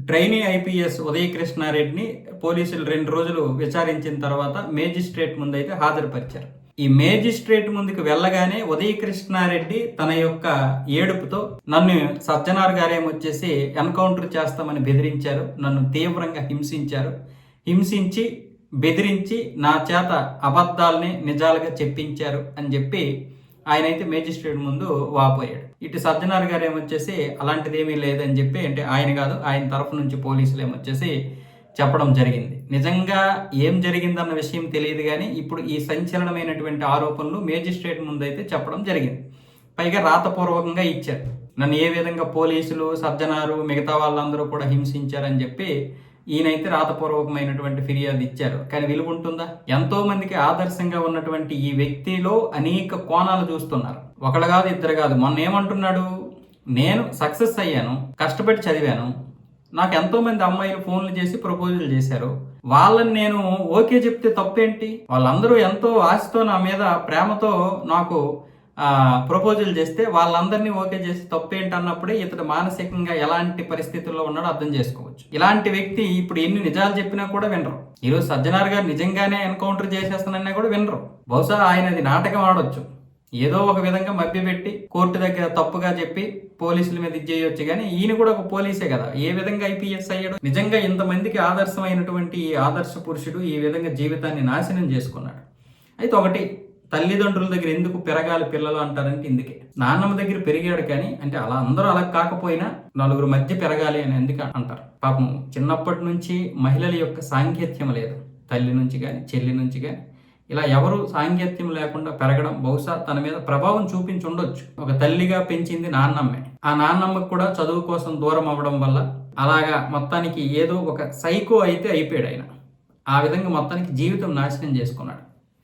Trainee IPS ఉదయకృష్ణారెడ్డిని పోలీసులు 2 రోజులు విచారించిన తర్వాత మేజిస్ట్రేట్ ముందైతే హాజరుపరిచారు. ఈ మేజిస్ట్రేట్ ముందుకు వెళ్ళగానే ఉదయకృష్ణారెడ్డి తన యొక్క ఏడుపుతో నన్ను సజ్జనార్ గారేమొచ్చేసి ఎన్కౌంటర్ చేస్తామని బెదిరించారు, నన్ను తీవ్రంగా హింసించి బెదిరించి నా చేత అబద్ధాలని నిజాలుగా చెప్పించారు అని చెప్పి ఆయన అయితే మేజిస్ట్రేట్ ముందు వాపోయాడు. ఇటు సజ్జనార్ గారు ఏమొచ్చేసి అలాంటిది ఏమీ లేదని చెప్పి, అంటే ఆయన కాదు, ఆయన తరఫు నుంచి పోలీసులు ఏమొచ్చేసి చెప్పడం జరిగింది. నిజంగా ఏం జరిగిందన్న విషయం తెలియదు, కానీ ఇప్పుడు ఈ సంచలనమైనటువంటి ఆరోపణలు మేజిస్ట్రేట్ ముందు అయితే చెప్పడం జరిగింది. పైగా రాతపూర్వకంగా ఇచ్చారు, నన్ను ఏ విధంగా పోలీసులు, సజ్జనారు, మిగతా వాళ్ళందరూ కూడా హింసించారని చెప్పి ఈయనైతే రాతపూర్వకమైనటువంటి ఫిర్యాదు ఇచ్చారు. కానీ విలువ ఉంటుందా? ఎంతో మందికి ఆదర్శంగా ఉన్నటువంటి ఈ వ్యక్తిలో అనేక కోణాలు చూస్తున్నారు. ఒకళ్ళు కాదు, ఇద్దరు కాదు. మొన్న ఏమంటున్నాడు, నేను సక్సెస్ అయ్యాను, కష్టపడి చదివాను, నాకు ఎంతో మంది అమ్మాయిలు ఫోన్లు చేసి ప్రపోజల్ చేశారు, వాళ్ళని నేను ఓకే చెప్తే తప్పేంటి? వాళ్ళందరూ ఎంతో ఆశతో నా మీద ప్రేమతో నాకు ప్రపోజల్ చేస్తే వాళ్ళందరినీ ఓకే చేసి తప్పేంటి అన్నప్పుడే ఇతడు మానసికంగా ఎలాంటి పరిస్థితుల్లో ఉన్నాడో అర్థం చేసుకోవచ్చు. ఇలాంటి వ్యక్తి ఇప్పుడు ఎన్ని నిజాలు చెప్పినా కూడా వినరు. ఈరోజు సజ్జనార్ గారు నిజంగానే ఎన్కౌంటర్ చేసేస్తానన్నా కూడా వినరు. బహుశా ఆయనది నాటకం ఆడొచ్చు, ఏదో ఒక విధంగా మభ్యపెట్టి కోర్టు దగ్గర తప్పుగా చెప్పి పోలీసుల మీద చేయొచ్చు. కానీ ఈయన కూడా ఒక పోలీసే కదా, ఏ విధంగా ఐపీఎస్ అయ్యాడు? నిజంగా ఇంతమందికి ఆదర్శమైనటువంటి ఈ ఆదర్శ పురుషుడు ఈ విధంగా జీవితాన్ని నాశనం చేసుకున్నాడు. అయితే ఒకటి, తల్లిదండ్రుల దగ్గర ఎందుకు పెరగాలి పిల్లలు అంటారంటే ఇందుకే. నాన్నమ్మ దగ్గర పెరిగాడు కానీ, అంటే అలా అందరూ అలా కాకపోయినా నలుగురు మధ్య పెరగాలి అని ఎందుకు అంటారు? పాపం చిన్నప్పటి నుంచి మహిళల యొక్క సాంకేత్యం లేదు, తల్లి నుంచి కానీ చెల్లి నుంచి కానీ ఇలా ఎవరు సాంకేత్యం లేకుండా పెరగడం బహుశా తన మీద ప్రభావం చూపించి ఉండొచ్చు. ఒక తల్లిగా పెంచింది నాన్నమ్మే, ఆ నాన్నమ్మకు కూడా చదువు కోసం దూరం అవ్వడం వల్ల అలాగా మొత్తానికి ఏదో ఒక సైకో అయితే అయిపోయాడు ఆయన. ఆ విధంగా మొత్తానికి జీవితం నాశనం చేసుకున్నాడు.